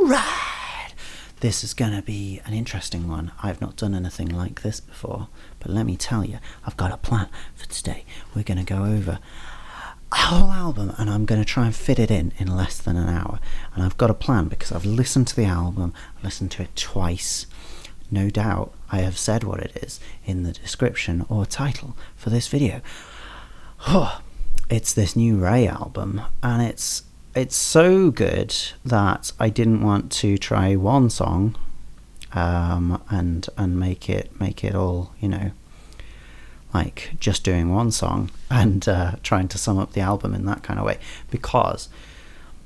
right, this is going to be an interesting one. I've not done anything like this before, but let me tell you, I've got a plan for today. We're going to go over a whole album, and I'm going to try and fit it in less than an hour. And I've got a plan because I've listened to the album, listened to it twice. No doubt I have said what it is in the description or title for this video. It's this new RAYE album, and it's so good that I didn't want to try one song and make it all, you know, like just doing one song and trying to sum up the album in that kind of way, because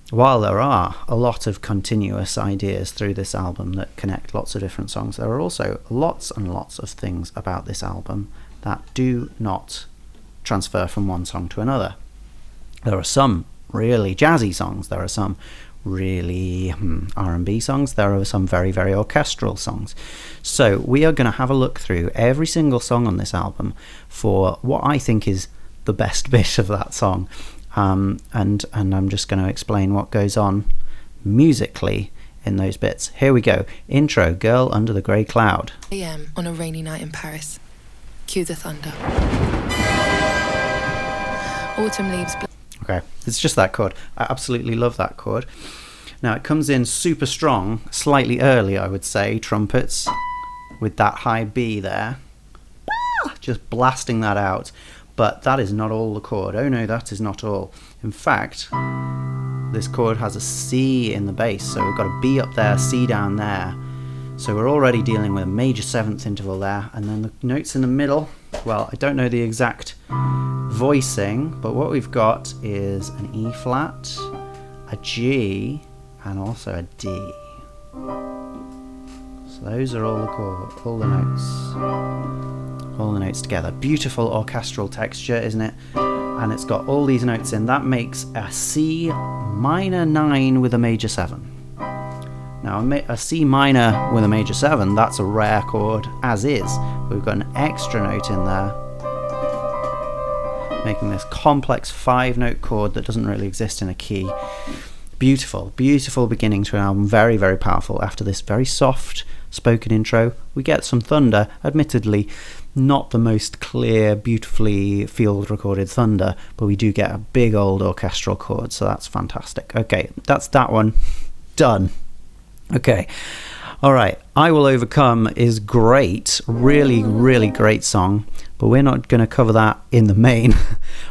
while there are a lot of continuous ideas through this album that connect lots of different songs, there are also lots and lots of things about this album that do not transfer from one song to another. There are some really jazzy songs, there are some really R&B songs, there are some very, very orchestral songs. So we are going to have a look through every single song on this album for what I think is the best bit of that song, and I'm just going to explain what goes on musically in those bits. Here we go. Intro, Girl Under the Grey Cloud. AM on a rainy night in Paris. Cue the thunder. Autumn leaves. Okay, it's just that chord. I absolutely love that chord. Now it comes in super strong, slightly early, I would say, trumpets with that high B there, just blasting that out. But that is not all the chord. Oh no, that is not all. In fact, this chord has a C in the bass, so we've got a B up there, C down there. So we're already dealing with a major seventh interval there, and then the notes in the middle, well, I don't know the exact voicing, but what we've got is an E flat, a G, and also a D. So those are all the notes together. Beautiful orchestral texture, isn't it? And it's got all these notes in. That makes a C minor 9 with a major 7. Now a C minor with a major 7, that's a rare chord as is. We've got an extra note in there, making this complex 5-note chord that doesn't really exist in a key. Beautiful, beautiful beginning to an album. Very, very powerful. After this very soft spoken intro, we get some thunder. Admittedly, not the most clear, beautifully field recorded thunder, but we do get a big old orchestral chord, so that's fantastic. Okay, that's that one done. Okay, all right. I Will Overcome is great, really, really great song, but we're not going to cover that in the main.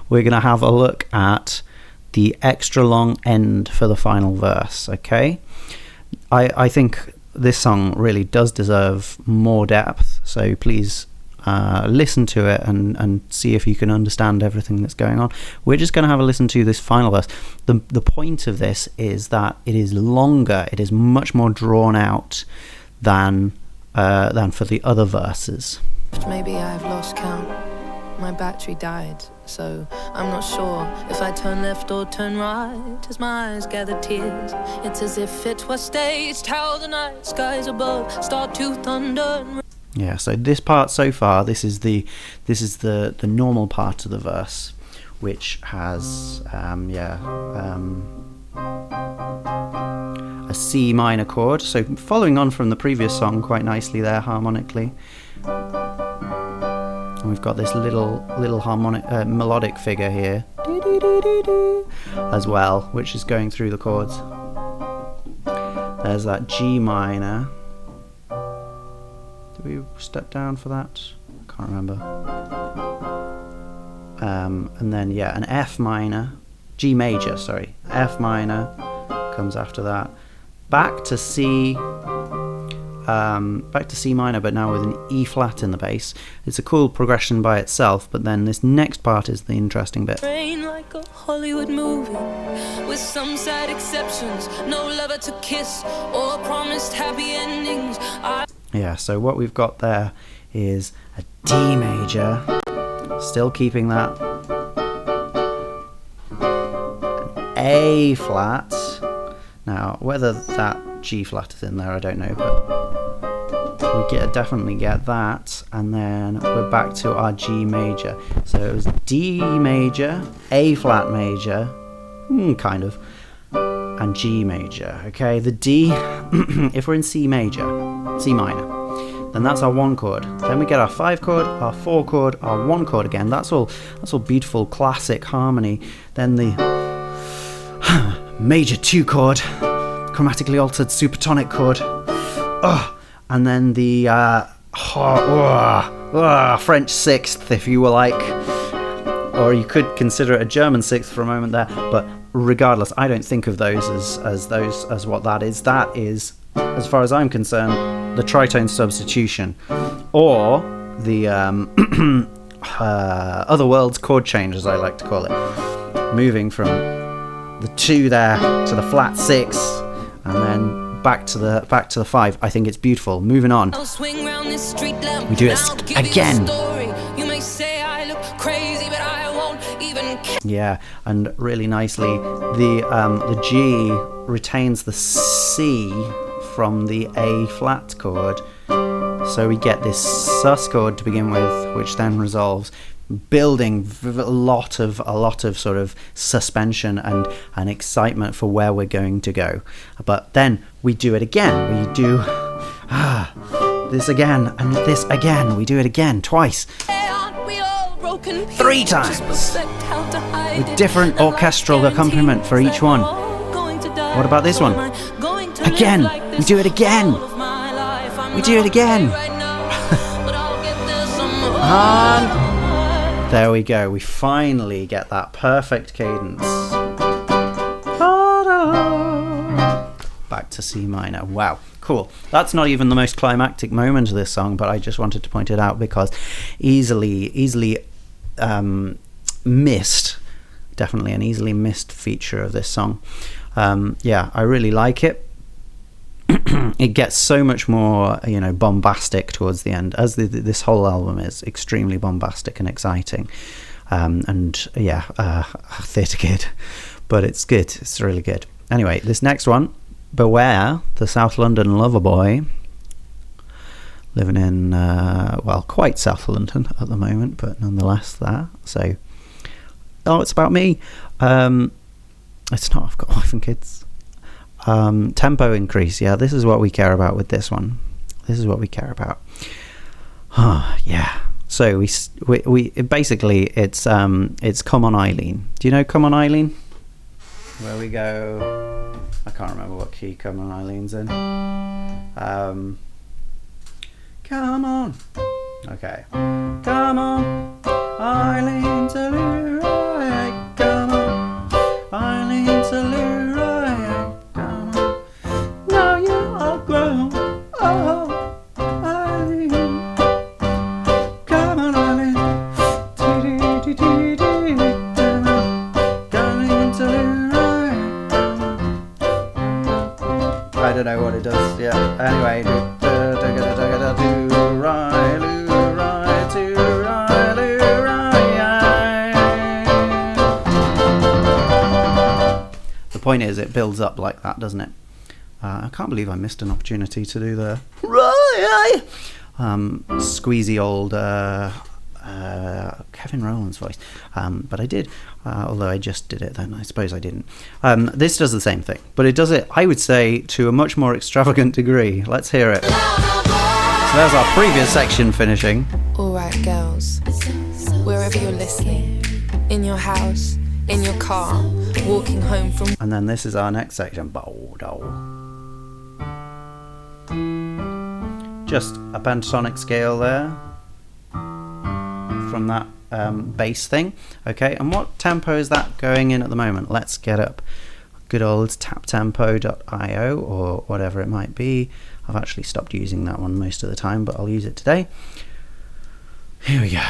We're going to have a look at the extra long end for the final verse. Okay, I think this song really does deserve more depth, so please listen to it and see if you can understand everything that's going on. We're just going to have a listen to this final verse. The point of this is that it is longer, it is much more drawn out than for the other verses. Maybe I've lost count. My battery died, so I'm not sure if I turn left or turn right. As my eyes gather tears, it's as if it was staged. How the night skies above start to thunder and... Yeah, so this part so far, this is the normal part of the verse, which has a C minor chord. So following on from the previous song quite nicely there harmonically. And we've got this little harmonic melodic figure here as well, which is going through the chords. There's that G minor. Did we step down for that? I can't remember. And then an F minor, G major, sorry, F minor comes after that. Back to C minor, but now with an E flat in the bass. It's a cool progression by itself, but then this next part is the interesting bit. Rain like a Hollywood movie, with some sad exceptions, no lover to kiss or promised happy endings. Yeah, so what we've got there is a D major, still keeping that, an A flat. Now, whether that G flat is in there, I don't know, but we definitely get that, and then we're back to our G major. So it was D major, A flat major, kind of, and G major. Okay, the D, if we're in C major, C minor, then that's our 1 chord. Then we get our 5 chord, our 4 chord, our 1 chord again. That's all beautiful classic harmony. Then the major 2 chord, chromatically altered supertonic chord. And then the French 6th, if you were like, or you could consider it a German 6th for a moment there, but regardless, I don't think of those as what that is. That is, as far as I'm concerned, the tritone substitution, or the other world's chord change, as I like to call it, moving from the 2 there to the flat 6, and then back to the 5. I think it's beautiful. Moving on, we do it again. Yeah, and really nicely, the G retains the C from the A flat chord, so we get this sus chord to begin with, which then resolves, building a lot of sort of suspension and excitement for where we're going to go. But then we do it again. We do this again and this again. We do it again twice. 3 times with different orchestral accompaniment for each one. What about this one? Again, we do it again. We do it again. And there we go. We finally get that perfect cadence. Back to C minor. Wow, cool. That's not even the most climactic moment of this song, but I just wanted to point it out because easily missed, definitely an easily missed feature of this song. Yeah, I really like it. It gets so much more, bombastic towards the end, as this whole album is extremely bombastic and exciting. Theatre kid, but it's good. It's really good. Anyway, this next one, Beware, the South London lover boy, living in quite South London at the moment, but nonetheless there. So, it's about me. It's not. I've got wife and kids. Tempo increase. Yeah, this is what we care about with this one. This is what we care about. Yeah. So we basically it's Come On Eileen. Do you know Come On Eileen? Where we go. I can't remember what key Come On Eileen's in. Come on. Okay. Come on, Eileen to Leroy. Come on, Eileen to Leroy. Come on. Now you're all grown. Oh, Eileen. Come on, Eileen. Eileen to Leroy. I don't know what it does. Yeah. Anyway. The point is, it builds up like that, doesn't it? I can't believe I missed an opportunity to do the squeezy old Kevin Rowland's voice, but I did, although I just did it then. I suppose I didn't. This does the same thing, but it does it, I would say, to a much more extravagant degree. Let's hear it. So there's our previous section finishing. Alright, girls, wherever you're listening, in your house, in your car, walking home from... And then this is our next section. Just a pentatonic scale there from that bass thing. Okay, and what tempo is that going in at the moment? Let's get up good old taptempo.io or whatever it might be. I've actually stopped using that one most of the time, but I'll use it today. Here we go.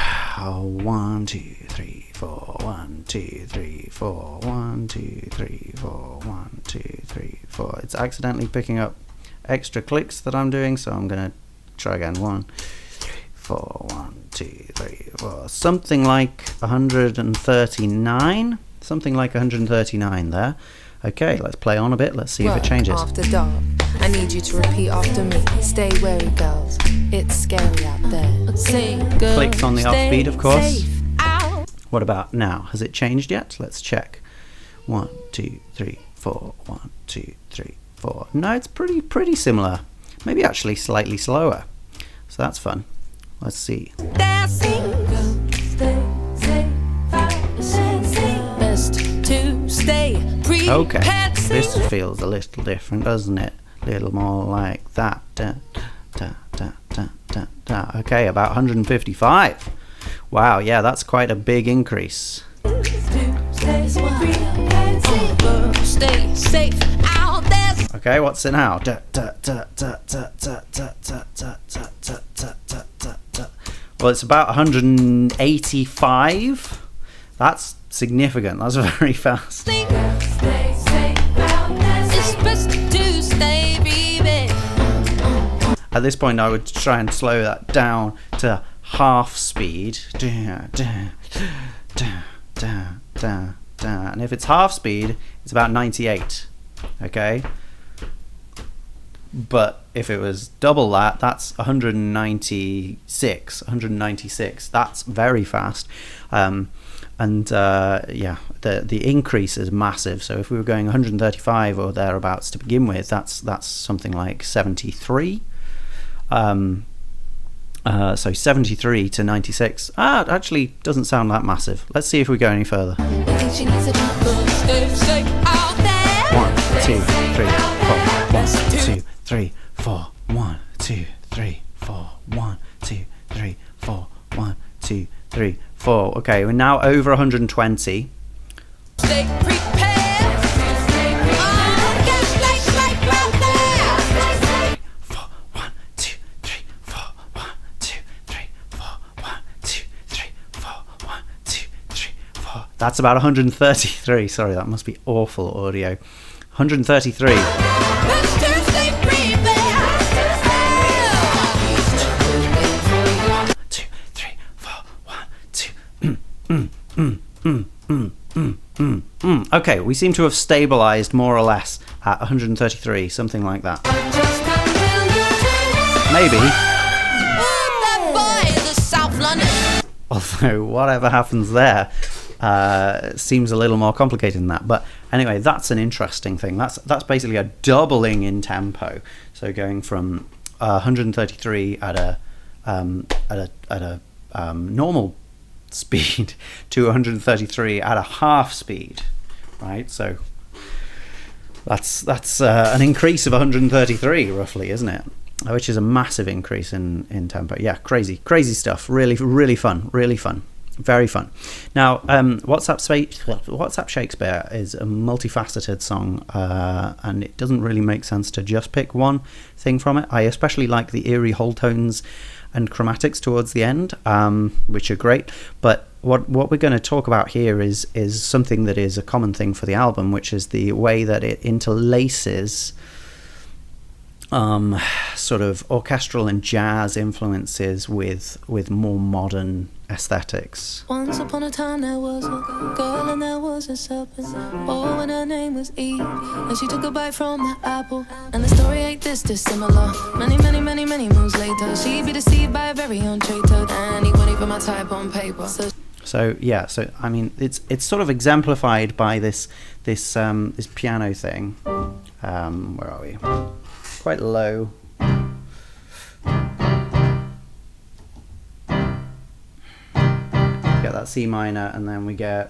1, 2, 3, 4. 1, 2, 3, 4. 1, 2, 3, 4. 1, 2, 3, 4. It's accidentally picking up extra clicks that I'm doing, so I'm going to try again. 1, 3, 4. 1, 2, 3, 4. Something like 139. Something like 139 there. Okay, let's play on a bit. Let's see if it changes. After dark, I need you to repeat after me. Stay wary, girls. It's scary out there. Clicks on the offbeat, of course. What about now? Has it changed yet? Let's check. 1, 2, 3, 4. 1, 2, 3, 4. No, it's pretty similar. Maybe actually slightly slower. So that's fun. Let's see. Best to stay prepared. Okay, this feels a little different, doesn't it? A little more like that. Da, da, da, da, da, da. Okay, about 155. Wow, yeah, that's quite a big increase. Okay, what's it now? Well, it's about 185. That's significant. That's very fast. At this point, I would try and slow that down to half speed. And if it's half speed, it's about 98. Okay? But if it was double that, that's 196. That's very fast. Yeah, the increase is massive. So if we were going 135 or thereabouts to begin with, that's something like 73. So 73 to 96. Actually doesn't sound that massive. Let's see if we go any further. 1, 2, 3, 4. 1, 2, 3, 4. 1, 2, 3, 4. 1, 2, 3, 4. 1, 2, 3, 4. Okay, we're now over 120. Stay prepared. That's about 133. Sorry, that must be awful audio. 133. 1, 2, 3, 4. 1, 2. Okay, we seem to have stabilized more or less at 133, something like that. Maybe. Although, whatever happens there seems a little more complicated than that. But anyway, that's an interesting thing. That's basically a doubling in tempo. So going from 133 at a normal speed to 133 at a half speed, right? So that's an increase of 133 roughly, isn't it? Which is a massive increase in tempo. Yeah, crazy stuff. Really fun. Very fun. Now, WhatsApp Shakespeare is a multifaceted song, and it doesn't really make sense to just pick one thing from it. I especially like the eerie whole tones and chromatics towards the end, which are great. But what we're going to talk about here is something that is a common thing for the album, which is the way that it interlaces sort of orchestral and jazz influences with more modern aesthetics. Once upon a time there was a girl and there was a serpent. Oh, and her name was Eve, and she took a bite from the apple. And the story ain't this dissimilar. Many moons later, she'd be deceived by a very own traitor, and he wouldn't even my type on paper. So I mean, it's sort of exemplified by this piano thing. Where are we? Quite low. Get that C minor, and then we get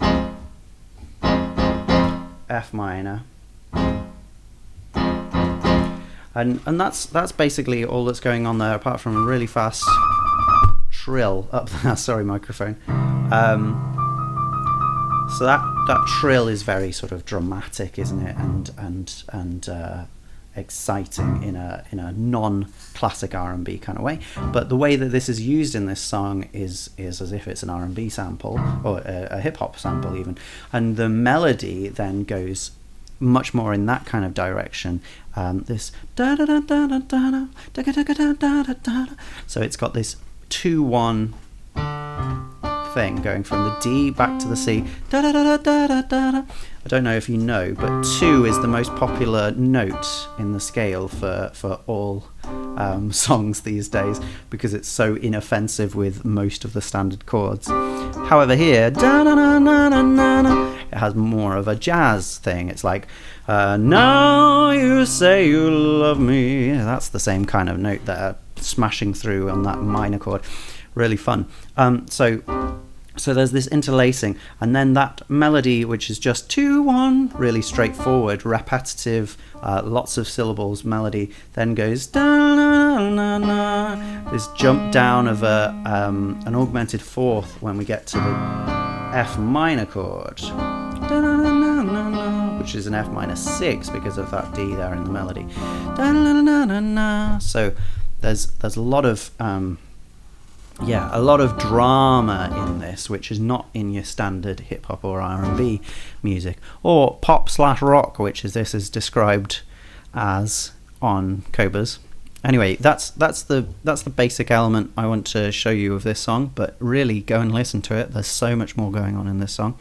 F minor, and that's basically all that's going on there, apart from a really fast trill up there. Sorry, microphone. So that trill is very sort of dramatic, isn't it? And exciting in a non-classic R&B kind of way. But the way that this is used in this song is as if it's an R&B sample, or a hip-hop sample even, and the melody then goes much more in that kind of direction. This so it's got this 2-1 thing going from the D back to the C. I don't know if you know, but 2 is the most popular note in the scale for all songs these days, because it's so inoffensive with most of the standard chords. However, here it has more of a jazz thing. It's like, now you say you love me. That's the same kind of note there, smashing through on that minor chord. Really fun. So there's this interlacing, and then that melody, which is just 2-1, really straightforward, repetitive, lots of syllables melody, then goes da-na-na-na, this jump down of an augmented fourth when we get to the F minor chord, which is an F minor 6 because of that D there in the melody. So there's a lot of a lot of drama in this, which is not in your standard hip-hop or R&B music, or pop/rock, which this is described as on Cobras. Anyway, that's the basic element I want to show you of this song, but really go and listen to it. There's so much more going on in this song.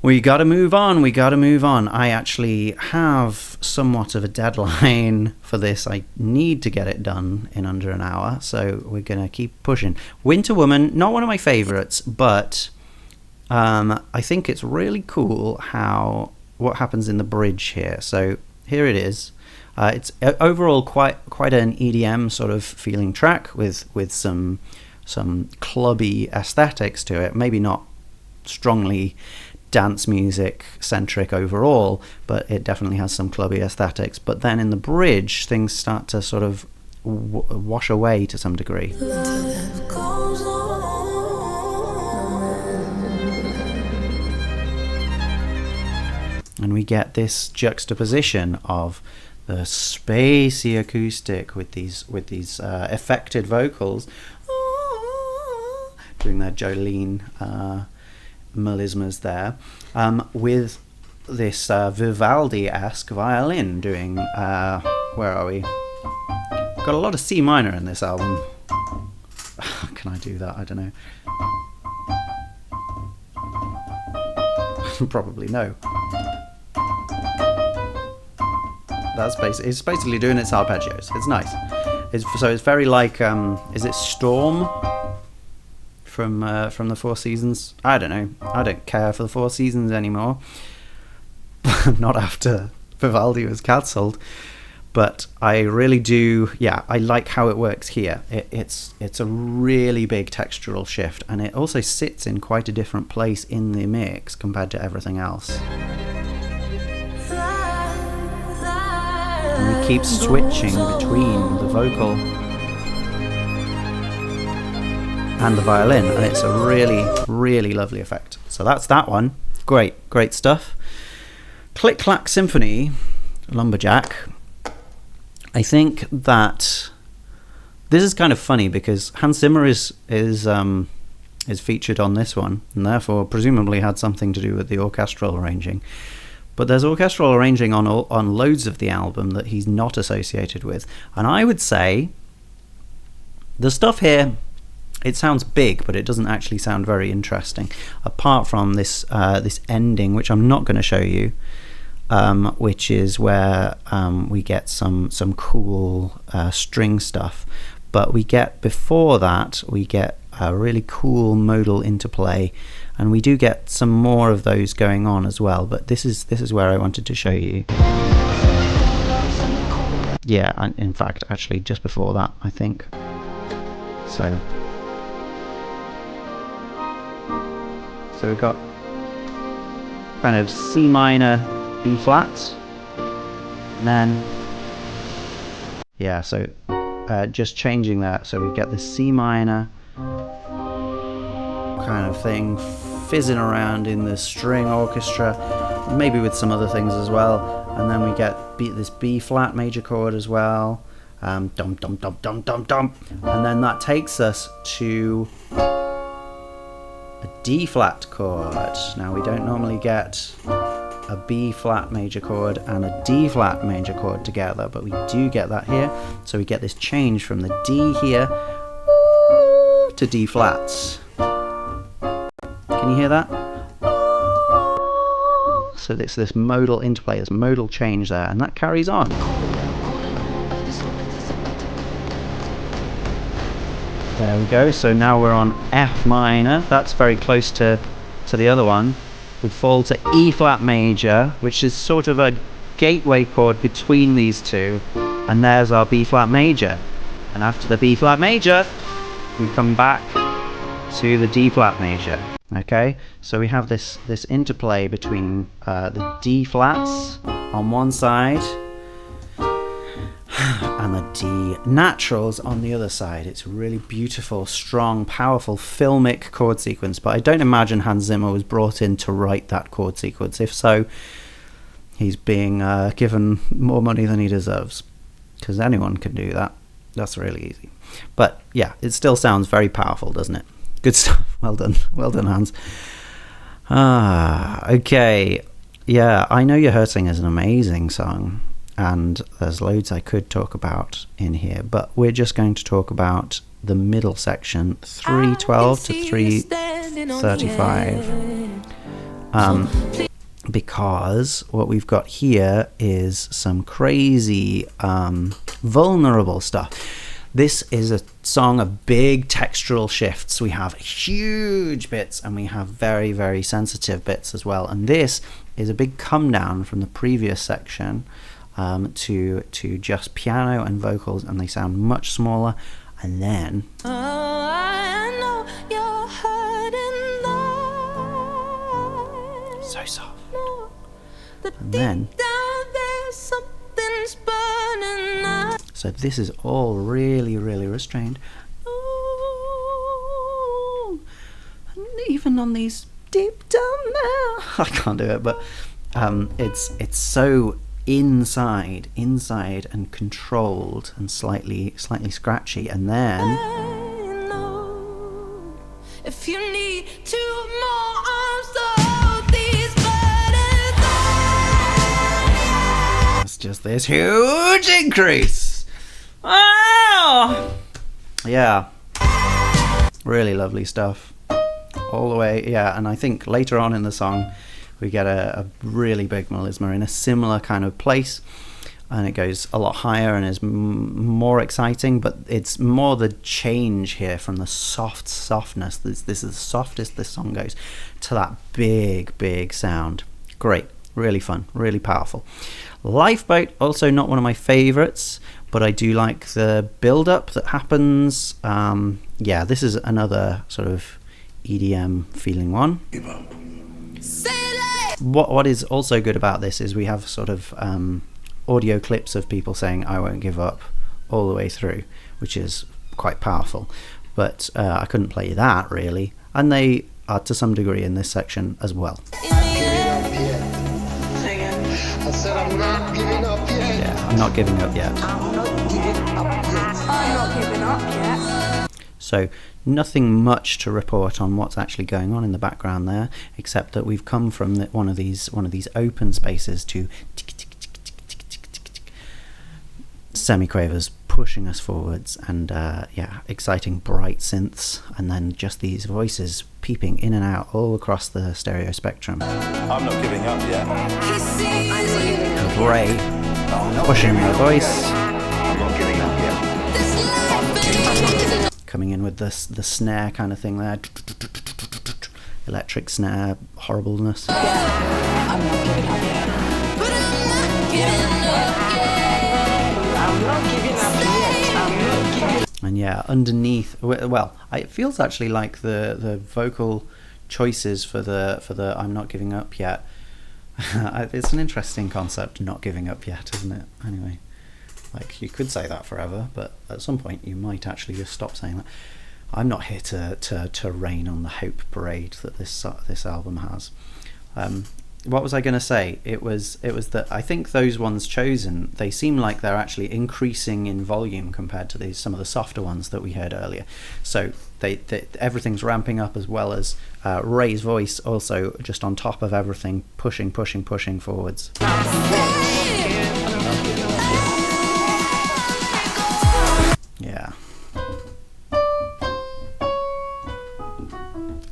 We gotta move on. I actually have somewhat of a deadline for this. I need to get it done in under an hour, so we're gonna keep pushing. Winter Woman, not one of my favorites, but I think it's really cool what happens in the bridge here. So here it is. It's overall quite an EDM sort of feeling track with some clubby aesthetics to it. Maybe not strongly dance music centric overall, but it definitely has some clubby aesthetics. But then in the bridge, things start to sort of wash away to some degree. And we get this juxtaposition of the spacey acoustic with these affected vocals doing their Jolene melismas there, with this Vivaldi-esque violin doing where are we? Got a lot of C minor in this album. Can I do that? I don't know. Probably no. It's basically doing its arpeggios. It's nice. So it's very like is it Storm from the Four Seasons? I don't know. I don't care for the Four Seasons anymore. Not after Vivaldi was cancelled. But I really do. Yeah, I like how it works here. It's a really big textural shift, and it also sits in quite a different place in the mix compared to everything else. And we keep switching between the vocal and the violin, and it's a really, really lovely effect. So that's that one. Great stuff. Click Clack Symphony, Lumberjack. I think that this is kind of funny because Hans Zimmer is featured on this one, and therefore presumably had something to do with the orchestral arranging. But there's orchestral arranging on loads of the album that he's not associated with. And I would say the stuff here, it sounds big, but it doesn't actually sound very interesting. Apart from this ending, which I'm not going to show you, which is where we get some cool string stuff. But before that, we get a really cool modal interplay. And we do get some more of those going on as well, but this is where I wanted to show you. Yeah, and in fact, actually, just before that, I think. So we've got kind of C minor, B flats, and then so just changing that, so we get the C minor kind of thing fizzing around in the string orchestra, maybe with some other things as well, and then we get this B flat major chord as well, dum dum dum dum dum dum, and then that takes us to a D flat chord. Now we don't normally get a B flat major chord and a D flat major chord together, but we do get that here. So we get this change from the D here to D flats. Can you hear that? So it's this modal interplay, this modal change there, and that carries on. There we go. So now we're on F minor. That's very close to the other one, would fall to E flat major, which is sort of a gateway chord between these two, and there's our B flat major. And after the B flat major, we come back to the D flat major. Okay, so we have this interplay between the D flats on one side and the D naturals on the other side. It's a really beautiful, strong, powerful, filmic chord sequence, but I don't imagine Hans Zimmer was brought in to write that chord sequence. If so, he's being given more money than he deserves, because anyone can do that. That's really easy. But yeah, it still sounds very powerful, doesn't it? Good stuff. Well done, Hans. Okay. Yeah, I Know You're Hurting is an amazing song, and there's loads I could talk about in here, but we're just going to talk about the middle section, 312 to 335, because what we've got here is some crazy vulnerable stuff. This is a song of big textural shifts. We have huge bits and we have very, very sensitive bits as well. And this is a big come down from the previous section to just piano and vocals, and they sound much smaller. And then I know you're hurting, so soft. And then so this is all really, really restrained. Ooh, and even on these deep down there, I can't do it, but it's so inside and controlled and slightly scratchy. And then I know if you need 2 more arms to hold these burdens, it's just this huge increase. Oh! Yeah, really lovely stuff all the way. Yeah, and I think later on in the song we get a really big melisma in a similar kind of place, and it goes a lot higher and is more exciting, but it's more the change here from the softness. This is the softest this song goes to that big sound. Great, really fun, really powerful. Lifeboat, also not one of my favorites, but I do like the build-up that happens. Yeah, this is another sort of EDM feeling one. What is also good about this is we have sort of audio clips of people saying "I won't give up" all the way through, which is quite powerful. But I couldn't play that really, and they are to some degree in this section as well. I'm not giving up yet. Yeah, I'm not giving up yet. I'm not giving up yet. So nothing much to report on what's actually going on in the background there, except that we've come from one of these open spaces to semiquavers pushing us forwards, and yeah, exciting bright synths, and then just these voices peeping in and out all across the stereo spectrum. I'm not giving up yet. With RAYE pushing the voice. I'm not giving up yet. Coming in with the snare kind of thing there. Electric snare horribleness. I'm not giving up yet. But I'm not giving up yet. I'm not giving up yet. I'm not giving up. And yeah, underneath, well, it feels actually like the vocal choices for the "I'm not giving up yet." It's an interesting concept, not giving up yet, isn't it? Anyway, like, you could say that forever, but at some point you might actually just stop saying that. I'm not here to rain on the hope parade that this album has. What was I going to say? It was that I think those ones chosen, they seem like they're actually increasing in volume compared to some of the softer ones that we heard earlier. So they everything's ramping up, as well as RAYE's voice also just on top of everything, pushing forwards. Yeah.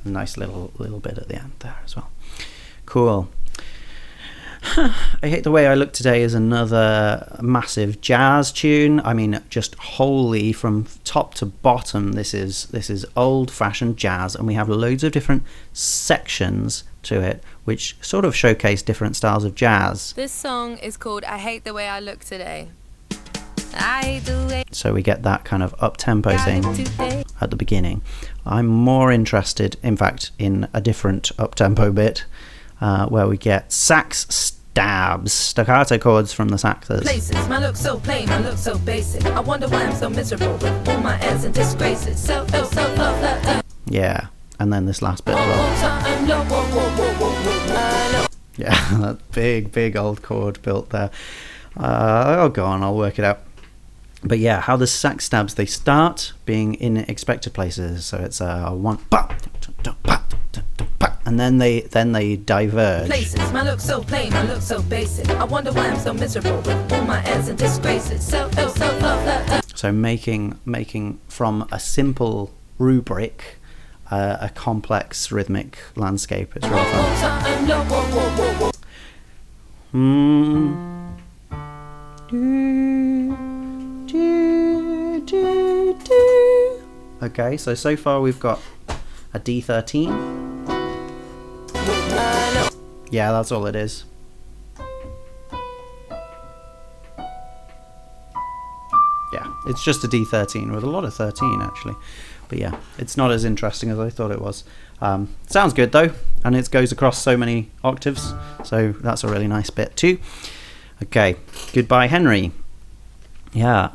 Nice little bit at the end there as well. Cool. I Hate the Way I Look Today is another massive jazz tune. I mean, just wholly from top to bottom, this is old-fashioned jazz, and we have loads of different sections to it, which sort of showcase different styles of jazz. This song is called I Hate the Way I Look Today. I hate the way So we get that kind of up-tempo I thing look today. at the beginning. I'm more interested, in fact, in a different up-tempo bit where we get sax stabs, staccato chords from the saxes. Places, my look so plain, my look so basic. I wonder why I'm so miserable with all my airs and disgraces. So Yeah, and then this last bit as well. Yeah, that big old chord built there. Oh, go on, I'll work it out. But yeah, how the sax stabs, they start being in expected places. So it's one, and then they diverge. Places, my look so plain, my look so basic. I wonder why I'm so miserable with all my airs and disgraces. So making from a simple rubric a complex rhythmic landscape. It's really fun. Okay, so far we've got a D13. Yeah, that's all it is. Yeah, it's just a D13 with a lot of 13 actually. But yeah, it's not as interesting as I thought it was. Sounds good though, and it goes across so many octaves, so that's a really nice bit too. Okay, Goodbye Henry. Yeah,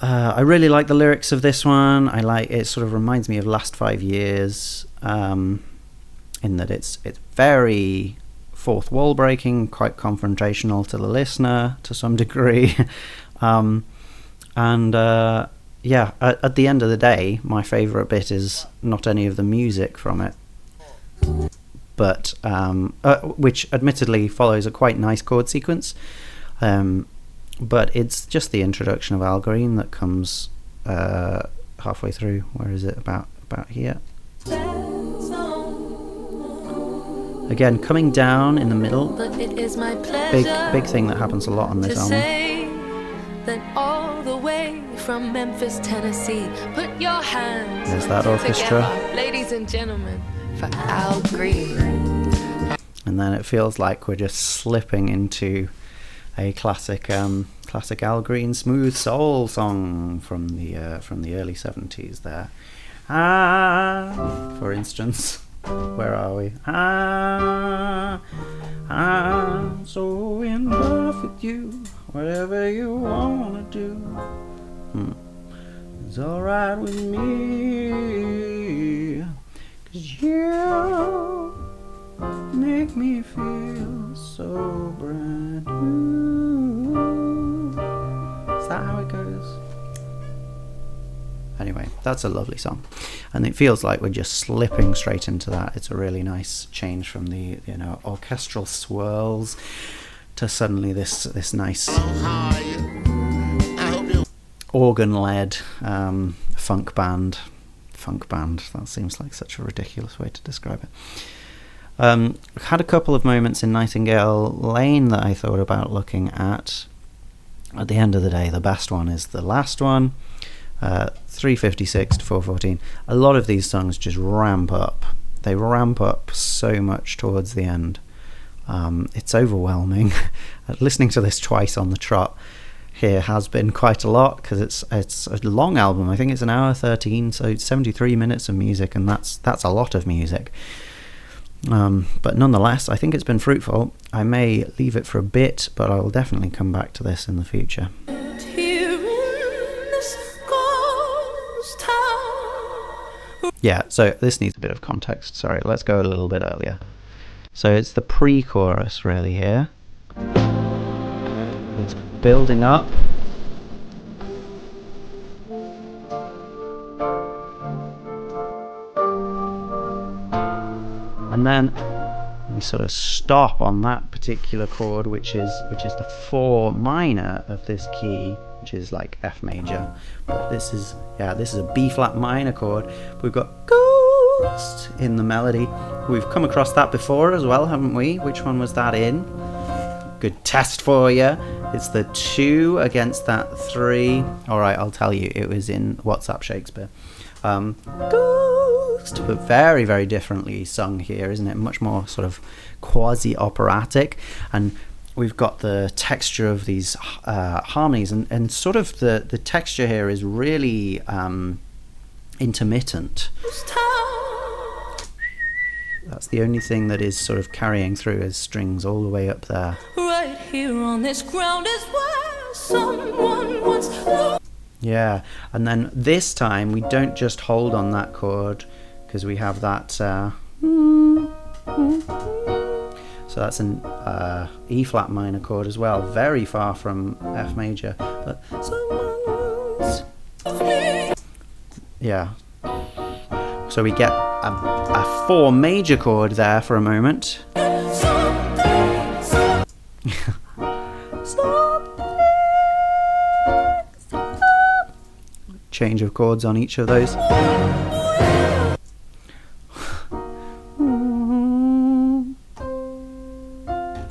I really like the lyrics of this one. I like it. Sort of reminds me of Last 5 Years, in that it's very fourth wall breaking, quite confrontational to the listener to some degree, yeah. At the end of the day, my favourite bit is not any of the music from it, but which admittedly follows a quite nice chord sequence. But it's just the introduction of Al Green that comes halfway through. Where is it? About here. Again, coming down in the middle. But it is my pleasure Big thing that happens a lot on this album. say that all the way from Memphis, Tennessee, put your hands There's that orchestra. together, ladies and gentlemen, for Al Green. And then it feels like we're just slipping into a classic Al Green smooth soul song from the early 70s there. For instance, where are we? I'm so in love with you, whatever you wanna do, it's alright with me, 'cause you make me feel so brand new. Is that how it goes? Anyway, that's a lovely song, and it feels like we're just slipping straight into that. It's a really nice change from the orchestral swirls to suddenly this nice organ-led funk band. That seems like such a ridiculous way to describe it. Had a couple of moments in Nightingale Lane that I thought about looking at. At the end of the day, the best one is the last one, 356 to 414. A lot of these songs just ramp up. They ramp up so much towards the end. It's overwhelming. Listening to this twice on the trot here has been quite a lot, because it's a long album. I think it's an hour 13, so 73 minutes of music, and that's a lot of music. But nonetheless, I think it's been fruitful. I may leave it for a bit, but I will definitely come back to this in the future. Yeah, so this needs a bit of context. Sorry, let's go a little bit earlier. So it's the pre-chorus really here. It's building up. And then we sort of stop on that particular chord, which is the 4 minor of this key, which is like F major. But this is a B flat minor chord. We've got Ghost in the melody. We've come across that before as well, haven't we? Which one was that in? Good test for you. It's the 2 against that 3. All right, I'll tell you. It was in What's Up Shakespeare. Ghost. almost, but very, very differently sung here, isn't it? Much more sort of quasi-operatic, and we've got the texture of these harmonies, and sort of the texture here is really intermittent. That's the only thing that is sort of carrying through, is strings all the way up there. Right here on this ground is where someone once loved. Yeah, and then this time we don't just hold on that chord, because we have that so that's an E flat minor chord as well, very far from F major, but someone's yeah. So we get a 4 major chord there for a moment. Change of chords on each of those.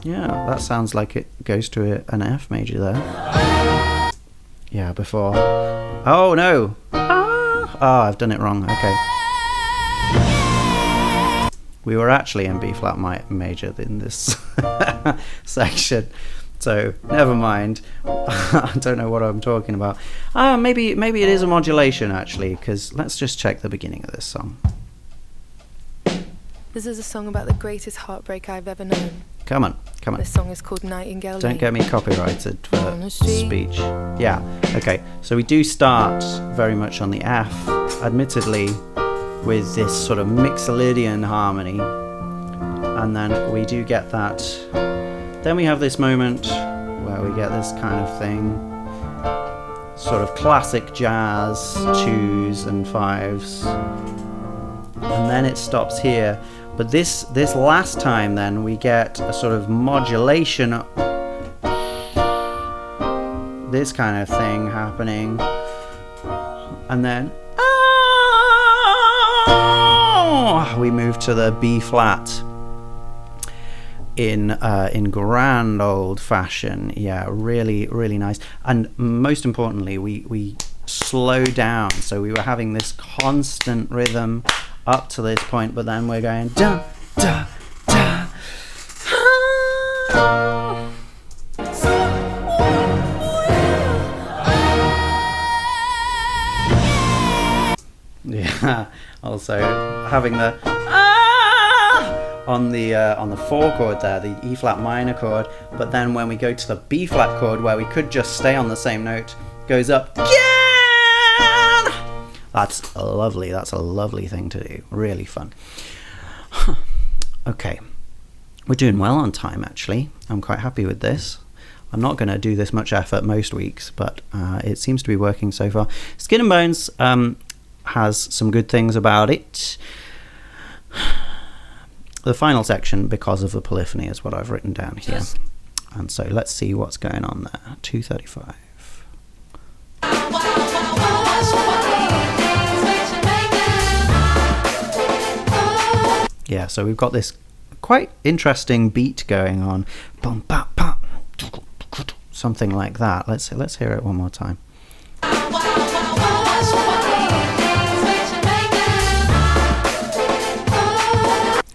Yeah, that sounds like it goes to an F major there. Yeah, before. Oh no! Ah, I've done it wrong. Okay. We were actually in B flat major in this section, so never mind. I don't know what I'm talking about. Maybe it is a modulation actually, because let's just check the beginning of this song. This is a song about the greatest heartbreak I've ever known. Come on. This song is called Nightingale Lane. Don't get me copyrighted for speech. Yeah, okay. So we do start very much on the F, admittedly, with this sort of mixolydian harmony. And then we do get that. Then we have this moment where we get this kind of thing. Sort of classic jazz, 2s and 5s. And then it stops here. But this last time then we get a sort of modulation, this kind of thing happening, and then we move to the B flat in grand old fashion. Yeah, really, really nice. And most importantly, we slow down. So we were having this constant rhythm up to this point, but then we're going da da da. Yeah, also having the on the 4 chord there, the E flat minor chord, but then when we go to the B flat chord where we could just stay on the same note, goes up again. That's lovely. That's a lovely thing to do. Really fun. Okay, we're doing well on time actually. I'm quite happy with this. I'm not going to do this much effort most weeks, but it seems to be working so far. Skin and Bones has some good things about it. The final section, because of the polyphony, is what I've written down here. And so let's see what's going on there. 235. Yeah, so we've got this quite interesting beat going on. Boom, bap, bap, something like that. Let's hear it one more time.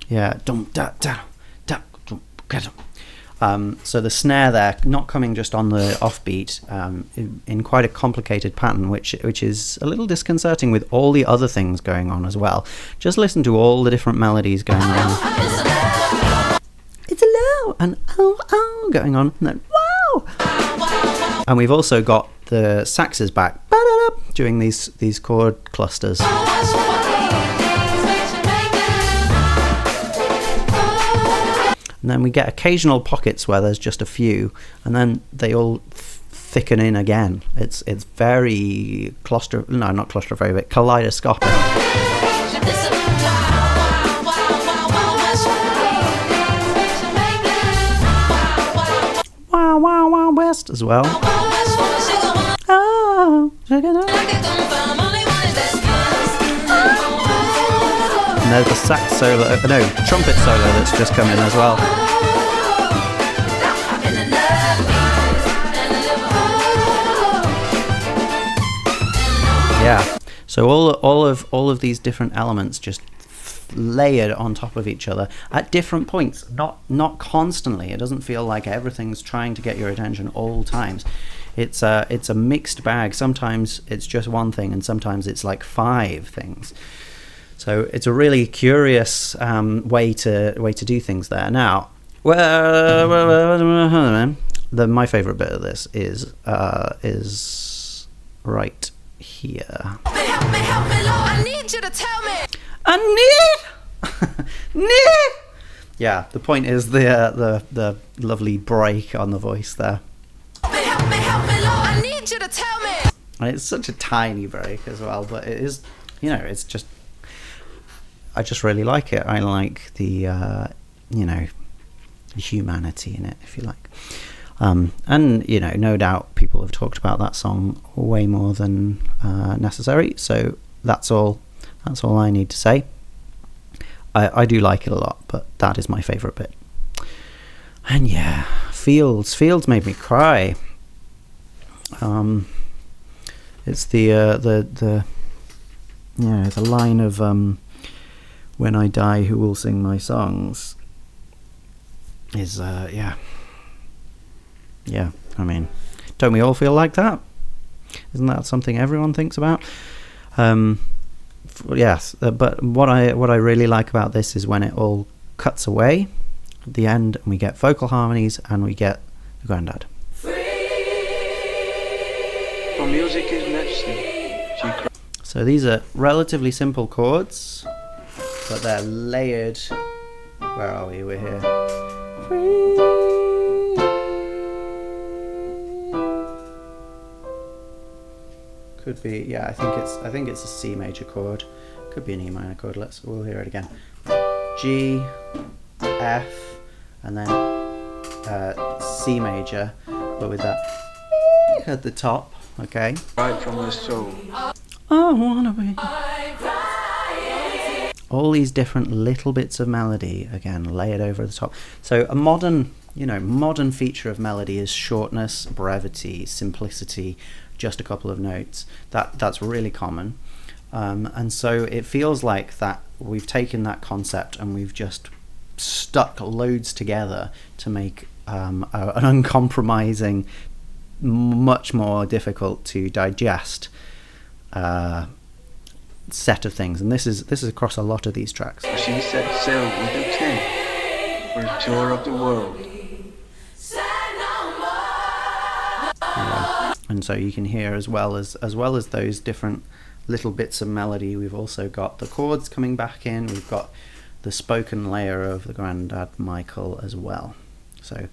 Yeah, dum da da da dum ga dum. So the snare there, not coming just on the offbeat, in quite a complicated pattern, which is a little disconcerting with all the other things going on as well. Just listen to all the different melodies going on. It's a low and oh going on, and then wow. And we've also got the saxes back, doing these chord clusters. And then we get occasional pockets where there's just a few, and then they all thicken in again. It's very kaleidoscopic. Wow, wow, wow, West as well. Oh, check it out. And there's the sax solo, trumpet solo that's just come in as well. Yeah, So all of these different elements just layered on top of each other at different points, not constantly. It doesn't feel like everything's trying to get your attention all times. It's a mixed bag. Sometimes it's just one thing, and sometimes it's like 5 things. So it's a really curious way to do things there. Now, my favorite bit of this is right here. Help me, Lord, I need you to tell me. Yeah, the point is the lovely break on the voice there. Help me, Lord, I need you to tell me. And it's such a tiny break as well, but it is, it's just, I just really like it. I like the humanity in it, if you like. And no doubt people have talked about that song way more than necessary, so that's all I need to say. I do like it a lot, but that is my favourite bit. And yeah, Fields made me cry. It's the line of "When I die, who will sing my songs?" is yeah. I mean, don't we all feel like that? Isn't that something everyone thinks about? Yes, but what I really like about this is when it all cuts away at the end, and we get vocal harmonies, and we get the granddad. For music is medicine. So these are relatively simple chords, but they're layered. Where are we? We're here. Could be, yeah. I think it's a C major chord. Could be an E minor chord. We'll hear it again. G, F, and then C major, but with that at the top. Okay. Right from the soul. I wanna be. All these different little bits of melody again layered over the top. So a modern feature of melody is shortness, brevity, simplicity. Just a couple of notes. That's really common, and so it feels like that we've taken that concept and we've just stuck loads together to make an uncompromising, much more difficult to digest set of things. And this is across a lot of these tracks. She set sail with a tent for a tour of the world. And so you can hear as well as those different little bits of melody, we've also got the chords coming back in. We've got the spoken layer of the Grandad Michael as well. So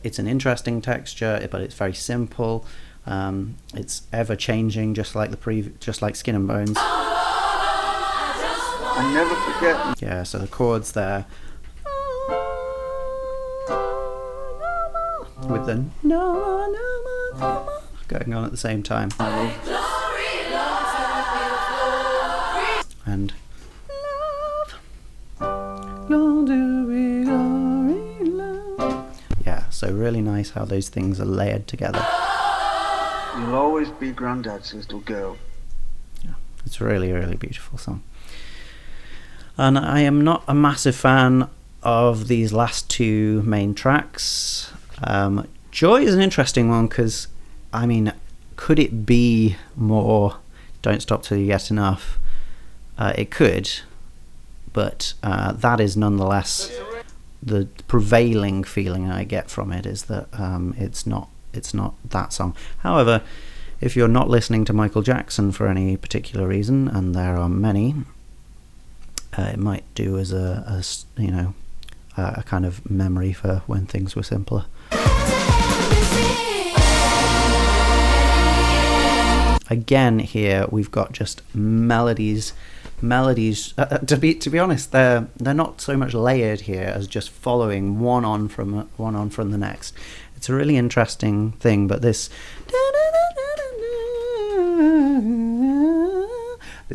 it's an interesting texture, but it's very simple. It's ever changing, just like Skin and Bones. I never forget. Yeah, so the chords there with the no going on at the same time. And love. Yeah, so really nice how those things are layered together. You'll always be Grandad's little girl. Yeah, it's a really, really beautiful song. And I am not a massive fan of these last 2 main tracks. Joy is an interesting one because, I mean, could it be more Don't Stop Till You Get Enough? It could, but that is nonetheless the prevailing feeling I get from it, is that it's not that song. However, if you're not listening to Michael Jackson for any particular reason, and there are many, it might do as a kind of memory for when things were simpler. Again, here we've got just melodies. To be honest, they're not so much layered here as just following one on from the next. It's a really interesting thing, but this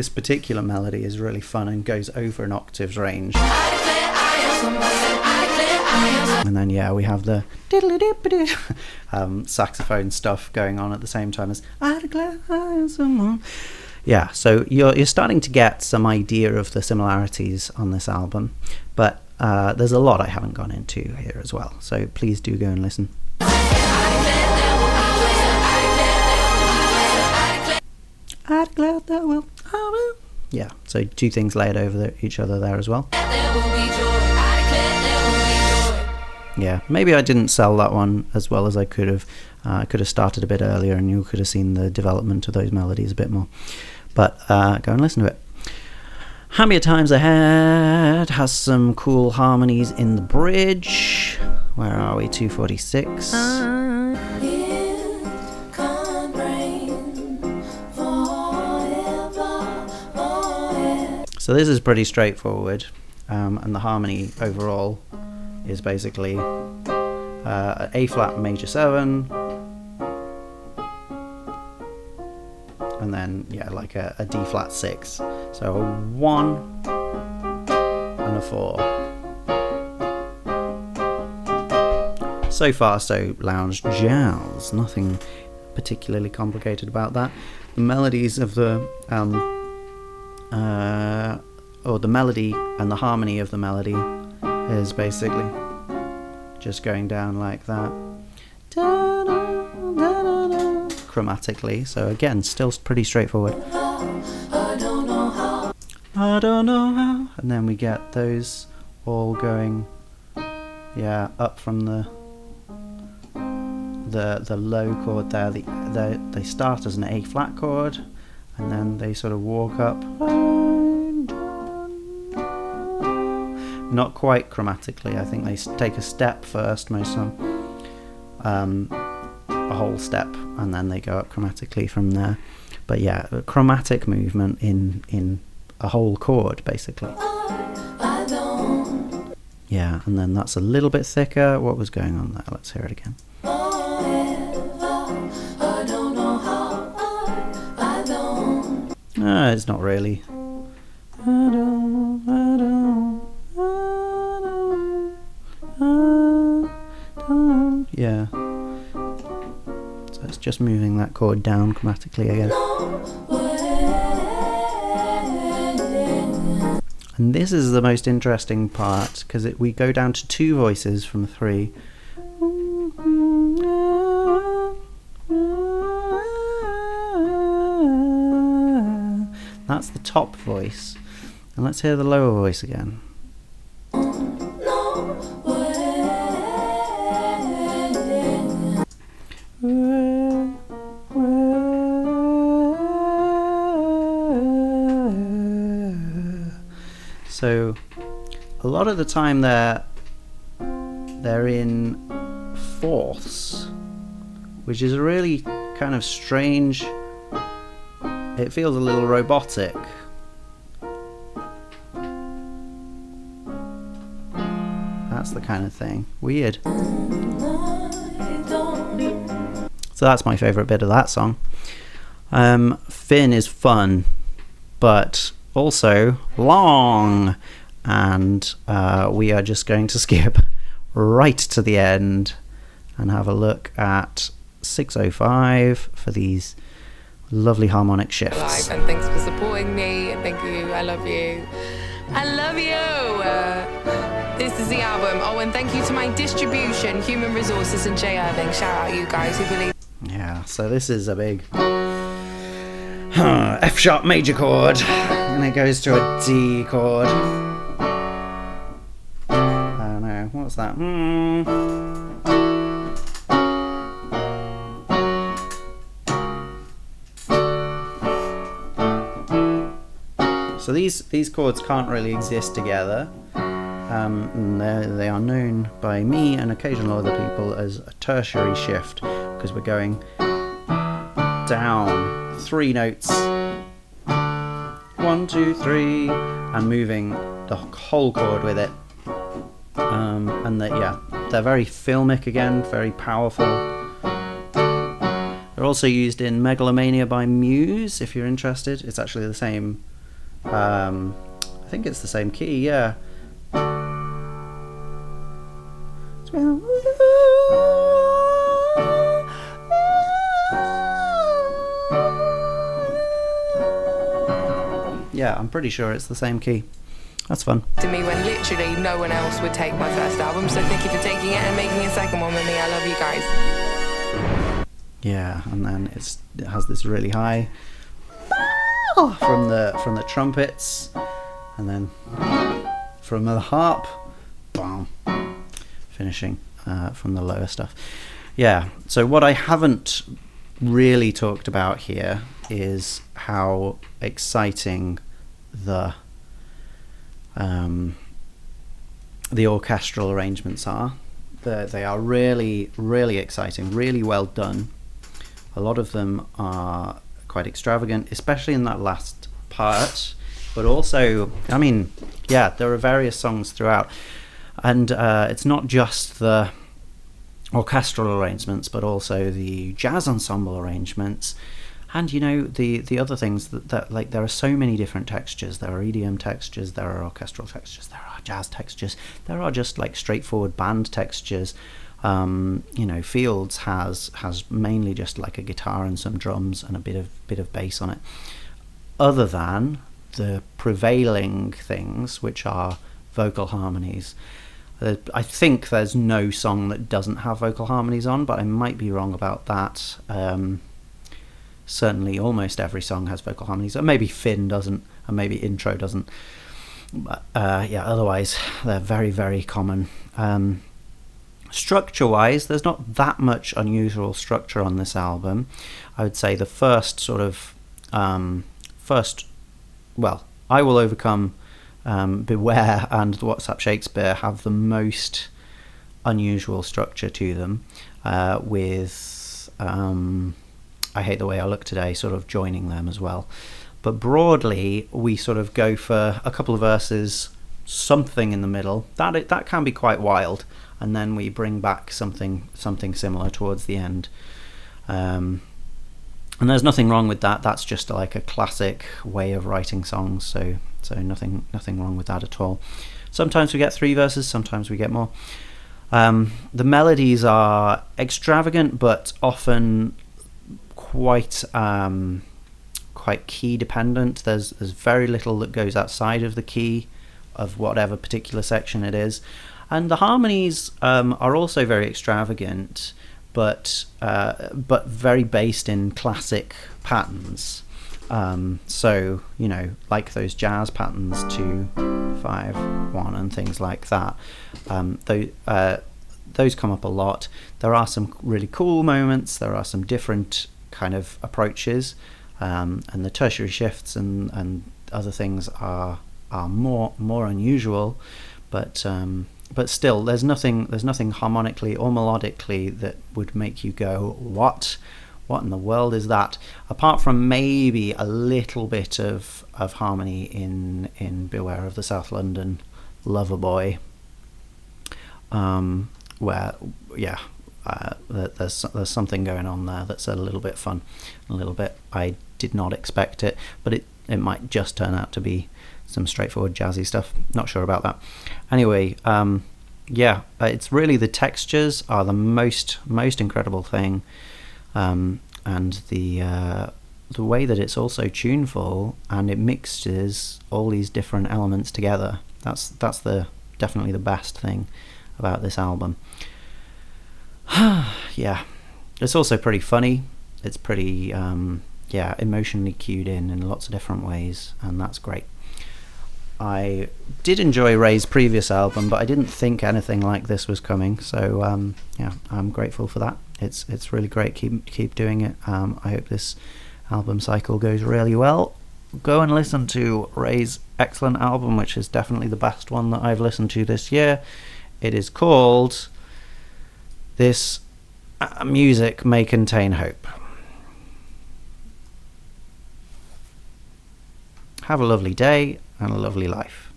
particular melody is really fun and goes over an octave's range. And then we have the saxophone stuff going on at the same time as I declare I am someone. Yeah, so you're starting to get some idea of the similarities on this album, but there's a lot I haven't gone into here as well, so please do go and listen. I declare that will. Yeah, so two things laid over each other there as well. Yeah, maybe I didn't sell that one as well as I could have. I could have started a bit earlier and you could have seen the development of those melodies a bit more. But go and listen to it. Happier Times Ahead has some cool harmonies in the bridge. Where are we? 246. So this is pretty straightforward, and the harmony overall is basically A flat major 7, and then like a D flat 6. So a 1 and a 4. So far so lounge jazz, nothing particularly complicated about that. The melodies of the or the melody and the harmony of the melody is basically just going down like that, chromatically. So again, still pretty straightforward. I don't know how. And then we get those all going, up from the low chord there. They start as an A flat chord, and then they sort of walk up. Not quite chromatically. I think they take a step first, most of them, a whole step, and then they go up chromatically from there. But yeah, a chromatic movement in a whole chord, basically. Yeah, and then that's a little bit thicker. What was going on there? Let's hear it again. It's not really. Yeah. So it's just moving that chord down chromatically again. And this is the most interesting part, because we go down to 2 voices from 3. That's the top voice. And let's hear the lower voice again. So a lot of the time they're in fourths, which is a really kind of strange. It feels a little robotic. That's the kind of thing. Weird. So that's my favourite bit of that song. Finn is fun, but also long, and we are just going to skip right to the end and have a look at 6:05 for these lovely harmonic shifts. Live, and thanks for supporting me, and thank you. I love you. I love you. This is the album. Oh, and thank you to my distribution, Human Resources, and Jay Irving. Shout out you guys who believe. Yeah, so this is a big F sharp major chord, and it goes to a D chord. I don't know, what's that? So these chords can't really exist together. They are known by me and occasional other people as a tertiary shift, because we're going down 3 notes, 1, 2, 3, and moving the whole chord with it. And they're very filmic again, very powerful. They're also used in Megalomania by Muse, if you're interested. It's actually the same. I think it's the same key, yeah. yeah, I'm pretty sure it's the same key. That's fun. To me, when literally no one else would take my first album, so thank you for taking it and making a second one with me. I love you guys. Yeah, and then it has this really high from the trumpets, and then from the harp, bam, finishing from the lower stuff. Yeah, so what I haven't really talked about here is how exciting the orchestral arrangements are. They are really, really exciting, really well done. A lot of them are quite extravagant, especially in that last part, but also, I mean, yeah, there are various songs throughout, and it's not just the orchestral arrangements, but also the jazz ensemble arrangements, and you know, the other things that like, there are so many different textures. There are EDM textures, there are orchestral textures, there are jazz textures, there are just like straightforward band textures. You know, Fields has mainly just like a guitar and some drums and a bit of bass on it, other than the prevailing things, which are vocal harmonies. I think there's no song that doesn't have vocal harmonies on, but I might be wrong about that. Certainly almost every song has vocal harmonies, or maybe Finn doesn't, and maybe Intro doesn't, but yeah, otherwise they're very, very common. Structure wise, there's not that much unusual structure on this album. I would say the first sort of well, I Will Overcome, Beware and What's Up Shakespeare have the most unusual structure to them, with I Hate the Way I Look Today sort of joining them as well. But broadly, we sort of go for a couple of verses, something in the middle. That can be quite wild, and then we bring back something similar towards the end. And there's nothing wrong with that. That's just like a classic way of writing songs, so nothing wrong with that at all. Sometimes we get 3 verses, sometimes we get more. The melodies are extravagant, but often quite key dependent. There's very little that goes outside of the key of whatever particular section it is, and the harmonies are also very extravagant, but very based in classic patterns. So, you know, like those jazz patterns, 2-5-1 and things like that. Those come up a lot. There are some really cool moments. There are some different kind of approaches, and the tertiary shifts and other things are more unusual, but still there's nothing harmonically or melodically that would make you go, what in the world is that, apart from maybe a little bit of harmony in Beware of the South London Loverboy, where there's something going on there that's a little bit fun, a little bit. I did not expect it, but it might just turn out to be some straightforward jazzy stuff. Not sure about that. Anyway, it's really the textures are the most incredible thing, and the way that it's also tuneful and it mixes all these different elements together. That's definitely the best thing about this album. Yeah, it's also pretty funny. It's pretty emotionally cued in lots of different ways, and that's great. I did enjoy RAYE's previous album, but I didn't think anything like this was coming, so I'm grateful for that. It's really great. Keep doing it. I hope this album cycle goes really well. Go and listen to RAYE's excellent album, which is definitely the best one that I've listened to this year. It is called This Music May Contain Hope. Have a lovely day and a lovely life.